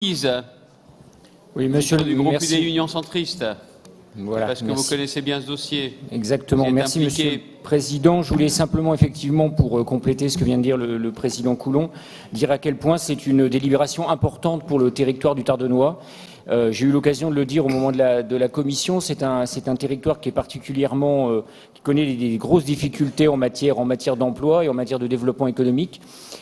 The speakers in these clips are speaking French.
Oui, monsieur du groupe merci. UDI Union Centriste. Voilà, Parce que merci. vous connaissez bien ce dossier. Exactement. Merci, Monsieur le Président. Je voulais simplement, effectivement, pour compléter ce que vient de dire le Président Coulon, dire à quel point c'est une délibération importante pour le territoire du Tardenois. J'ai eu l'occasion de le dire au moment de la commission. C'est un territoire qui est particulièrement, qui connaît des grosses difficultés en matière d'emploi et en matière de développement économique.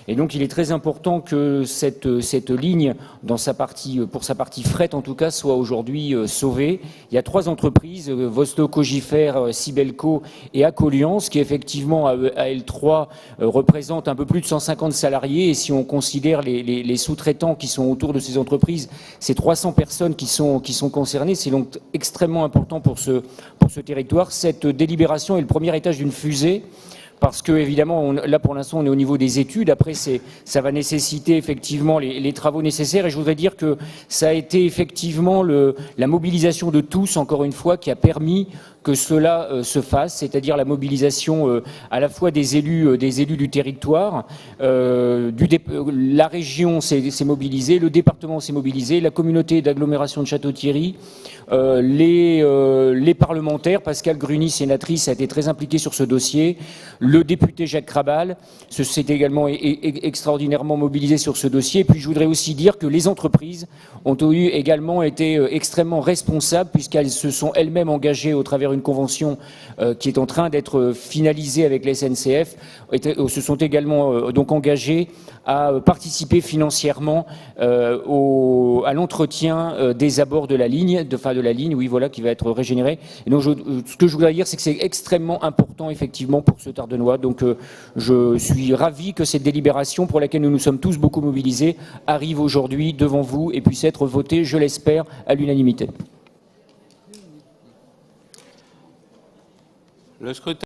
Et donc, il est très important que cette ligne, pour sa partie fret en tout cas, soit aujourd'hui sauvée. Il y a 3 entreprises, Vostok, Cogifer, Sibelco et Acoliance, qui effectivement, à L3, représentent un peu plus de 150 salariés. Et si on considère les sous-traitants qui sont autour de ces entreprises, c'est 300 personnes qui sont concernées. C'est donc extrêmement important pour ce territoire. Cette délibération est le premier étage d'une fusée. Parce que, évidemment, là, pour l'instant, on est au niveau des études. Après, ça va nécessiter effectivement les travaux nécessaires. Et je voudrais dire que ça a été effectivement la mobilisation de tous, encore une fois, qui a permis que cela se fasse, c'est-à-dire la mobilisation à la fois des élus du territoire, la région s'est mobilisée, le département s'est mobilisé, la communauté d'agglomération de Château-Thierry, les parlementaires, Pascale Gruny, sénatrice, a été très impliquée sur ce dossier, le député Jacques Krabal s'est également extraordinairement mobilisé sur ce dossier. Et puis je voudrais aussi dire que les entreprises ont également été extrêmement responsables puisqu'elles se sont elles-mêmes engagées au travers d'une convention qui est en train d'être finalisée avec la SNCF, se sont également donc engagées à participer financièrement à l'entretien des abords de la ligne, oui, voilà, qui va être régénérée. Et donc, ce que je voudrais dire, c'est que c'est extrêmement important, effectivement, pour ce Tardenois. Donc, je suis ravi que cette délibération, pour laquelle nous nous sommes tous beaucoup mobilisés, arrive aujourd'hui devant vous et puisse être votée, je l'espère, à l'unanimité. Le scrutin